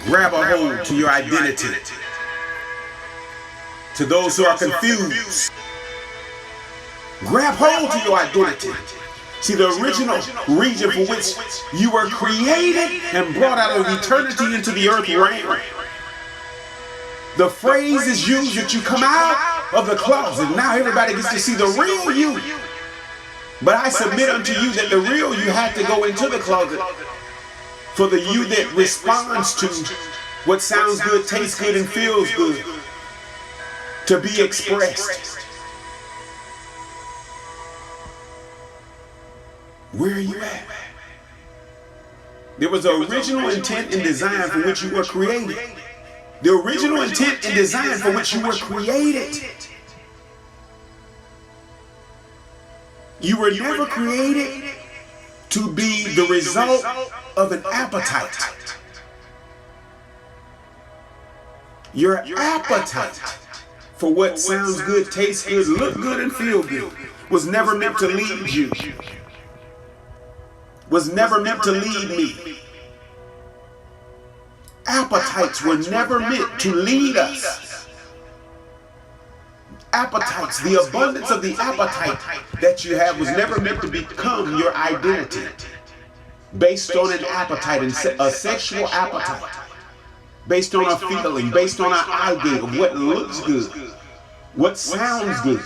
Grab a hold to your identity. To those who are confused, grab hold to your identity. See, the original region for which you were created and brought out of eternity into the earth realm. The phrase is used that you come out of the closet. Now everybody gets to see the real you. But I submit unto you that the real you had to go into the closet for the you that responds to what sounds good, tastes good, and feels good to be expressed. Where are you at? There was an original intent and design for which you were created. The original intent and design for which you were created. You were never created to be the result of an appetite. Your appetite for what sounds good, tastes good, look good, and feel good was never meant to lead you. Was never meant to lead me. Appetites were never meant to lead us. Appetites, the abundance of the appetite that you have was never meant to become your identity. Based on an appetite, a sexual appetite. Based on a feeling, based on an idea of what looks good, what sounds good,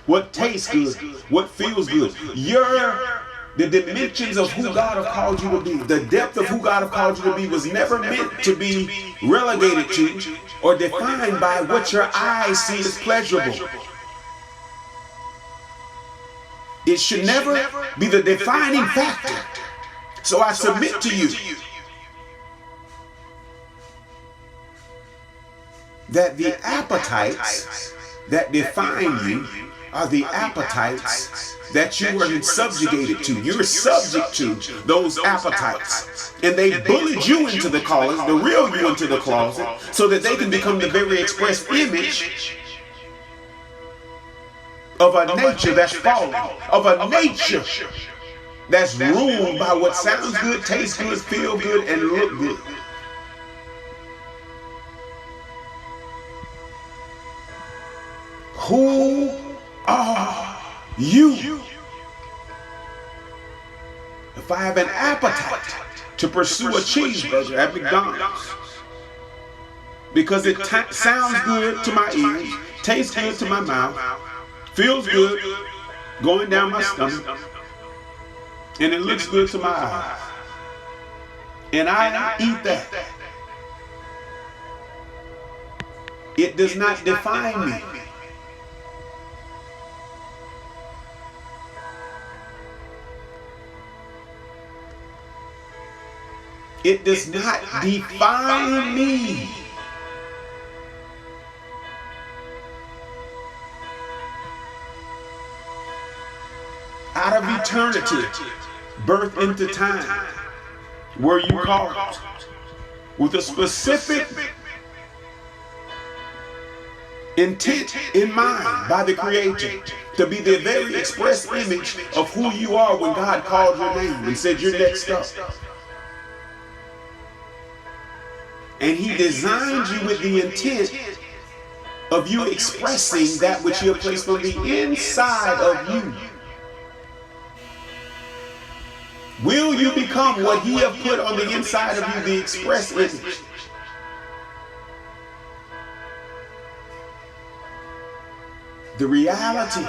what tastes good, what feels good. The dimensions of who God has called you to be, the depth of who God has called you to be was never meant to be relegated to or defined by what your eyes see as pleasurable. It should never be the defining factor. So I submit to you that the appetites that define you are the appetites that you were subjugated to. You're subject to those appetites. And they bullied you into the closet, the real you into the closet, so that they can become the very express image of a nature that's fallen, of a nature that's ruled by what sounds good, tastes good, feel good, and look good. Who are you? If I have an appetite to pursue a cheeseburger at McDonald's because it sounds good to my ears, tastes good to my mouth, feels good going down my stomach, and it looks good to my eyes, and I eat that, it does not define me. It does not define me. Out of eternity, birth into time, were you called with a specific intent in mind by the Creator to be the very express image of who you are when God called your name and said you're next up. And He designed you with the intent of you expressing that which you have placed on the inside of you. Will you become what He has put on the inside of you, the express image? The reality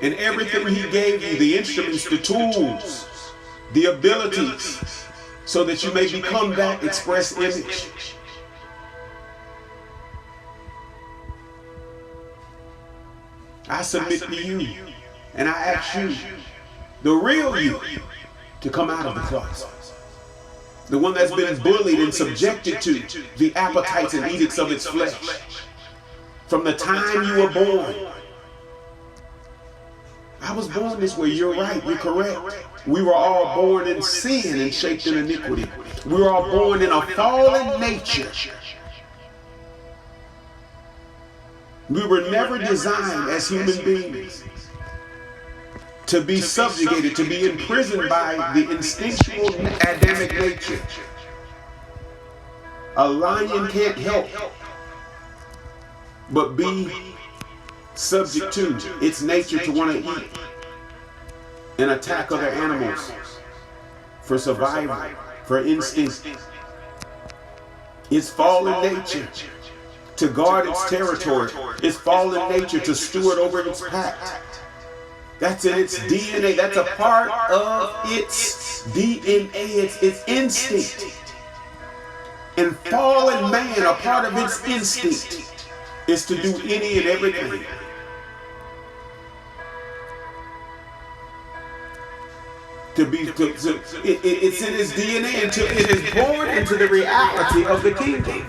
and everything He gave you, the instruments, the tools, the abilities, so that you may become that express image. I submit to you, and I ask you, the real you, to come out of the closet. The one that's been bullied and subjected to the appetites and edicts of its flesh. From the time you were born. I was born this way. You're right. You're correct. We were all born in sin and shaped in iniquity. We were all born in a fallen nature. We were never designed as human beings to be subjugated, to be imprisoned by the instinctual Adamic nature. A lion can't help but be subject to its nature to want to eat and attack other animals for survival, for instinct. It's fallen nature to guard its territory. It's fallen nature to steward over its pack. That's in its DNA. That's a part of its DNA. It's its instinct. And fallen man, a part of its instinct is to do any and everything. It's in his DNA until it is born into the reality of the kingdom.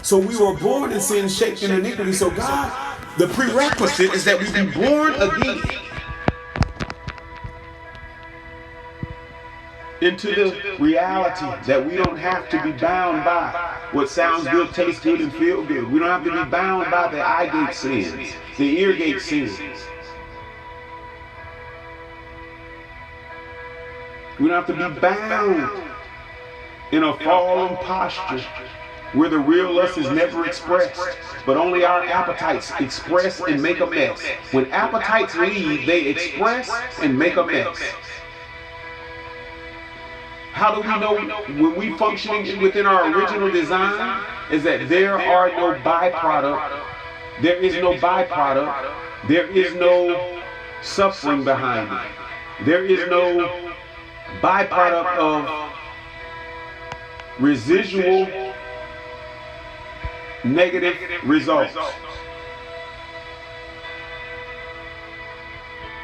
So we were born in sin, shaped in iniquity. So God, the prerequisite is that we be born again into the reality that we don't have to be bound by what sounds good, tastes good, and feel good. We don't have to be bound by the eye gate sins, the ear gate sins. We don't have to be bound in a fallen posture where the real lust is never expressed, but only our appetites express and make a mess. When appetites leave, they express and make a mess. How do we know when we functioning within our original design is that there are no byproduct, there is no byproduct, there is no suffering behind it. There is no byproduct of residual negative results.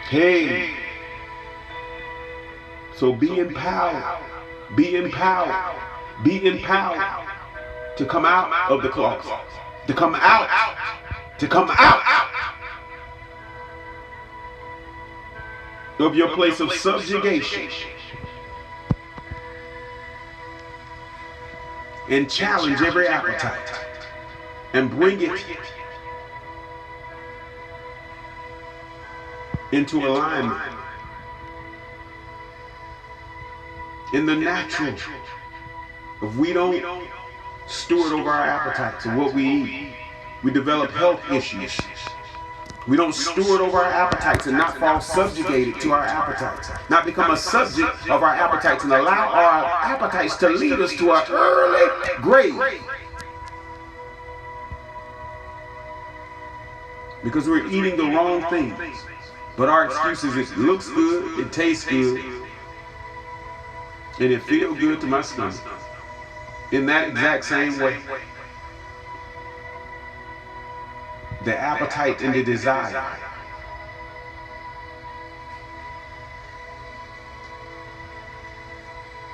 Hey, so be empowered, be empowered, be empowered to come out of the closet, to come out, to come out of your place of subjugation and challenge every appetite and bring it into alignment. In the natural, if we don't steward over our appetites and what we eat, we develop health issues. We don't steward over our appetites and not fall subjugated to our appetites, not become a subject of our appetites and allow our appetites to lead us to our early grave. Because we're eating the wrong things. But our excuse is it looks good, it tastes good, and it feels good to my stomach. In that exact same way, the appetite and the desire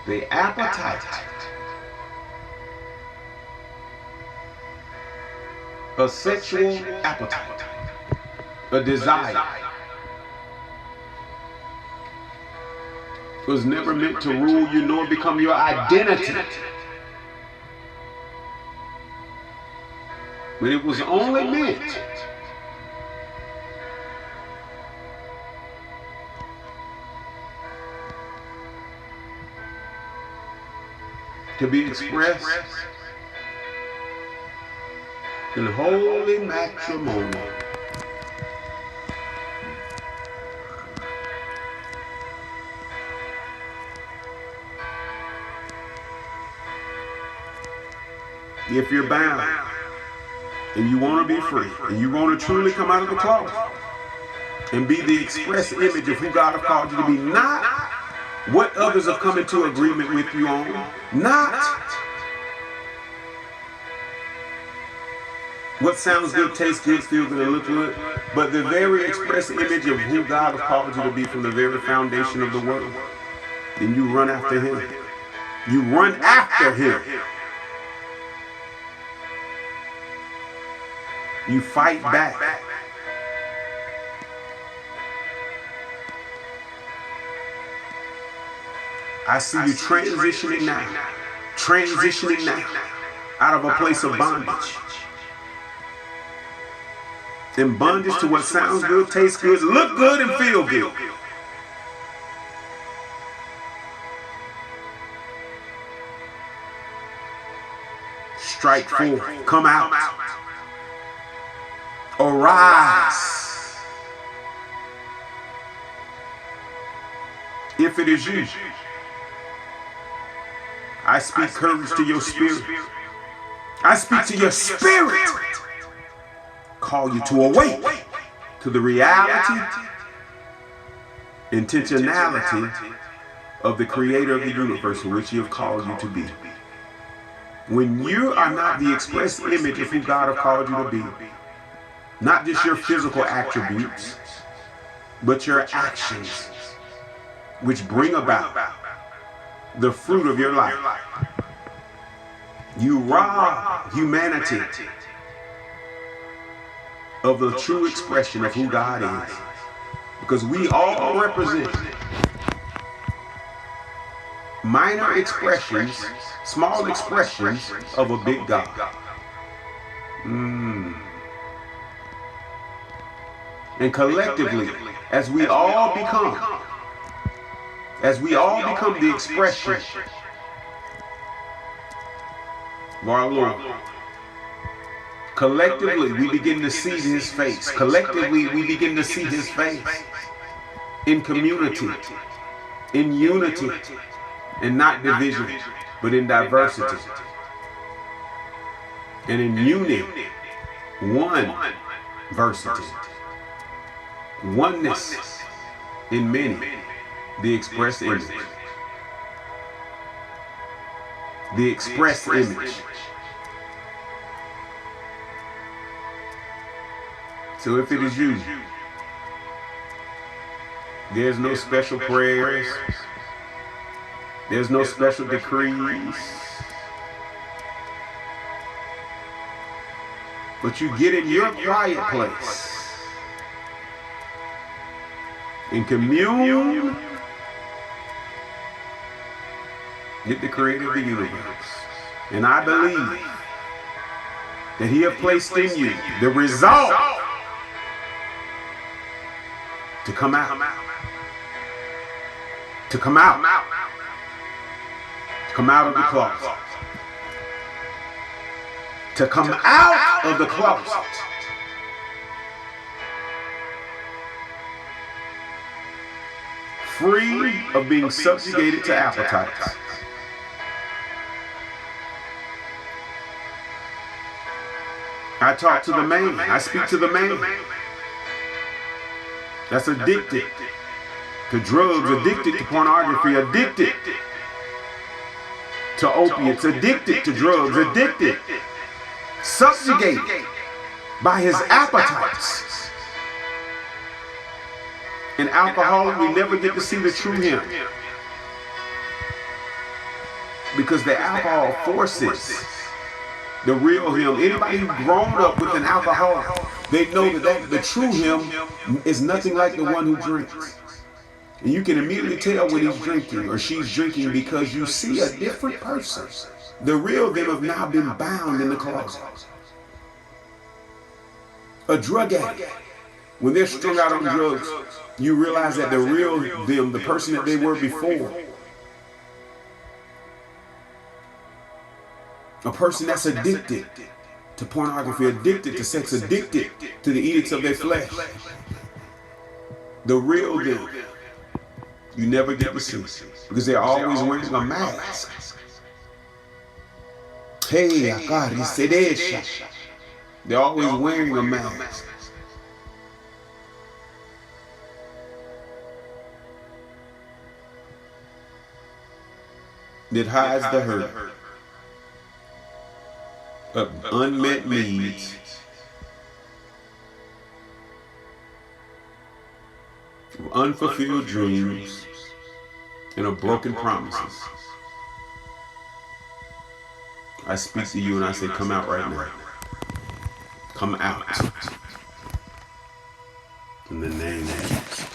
the appetite, a sexual appetite, a desire, was never meant to rule you nor become your identity. But it was only meant to be expressed in holy matrimony. If you're bound and you want to be free and you want to truly come out of the closet and be the express image of who God has called you to be, not what others have come into agreement with you on, not what sounds good, tastes good, feels good, and looks good, but the very express image of who God has called you to be from the very foundation of the world. Then you run after Him. You run after Him. You fight back. I see you transitioning now out of a place of bondage. In bondage to what sounds good, tastes good, look good, and feel good. Strike forth. Come out. Arise. If it is you, I speak courage to your spirit. I speak to your spirit. Call you to awake to the reality, intentionality of the creator of the universe for which he has called you to be. When you are not the express image of who God has called you to be, not just your physical attributes, but your actions, which bring about the fruit of your life. You rob humanity of the true expression of who God is, because we all represent minor expressions, small expressions of a big God. And collectively, as we all become the expression of our Lord, collectively we begin to see his face. Collectively we begin to see his face in community, in unity, and not division, but in diversity. And in unity, one versity, oneness in many, the express image. The express image. So if it is you, there's no special prayers, there's no special decrees, but you get in your quiet place and commune with the creator of the universe. And I believe that he has placed in you the resolve to come out. To come out. To come out of the closet. To come out of the closet. Free of being subjugated to appetites. I talk to the man. I speak to the man that's addicted to drugs, addicted to pornography, addicted to opiates, addicted to drugs, addicted, subjugated by his appetites. In alcohol, we never get to see the true him, because the alcohol forces the real him. Anybody who's grown up with an alcoholic, they know that the true him is nothing like the one who drinks. And you can immediately tell when he's drinking or she's drinking, because you see a different person. The real them have now been bound in the closet. A drug addict, when they're strung out on drugs, you realize that the real them, the person that they were before, a person that's addicted to pornography, addicted to sex, addicted to the edicts of their flesh, the real them, you never get to see, because they're always wearing a mask. Hey, they're always wearing a mask. That hides the hurt of unmet needs, of unfulfilled dreams, and of broken promises. I speak to you and I say, come out right now. Come out. In the name of Jesus.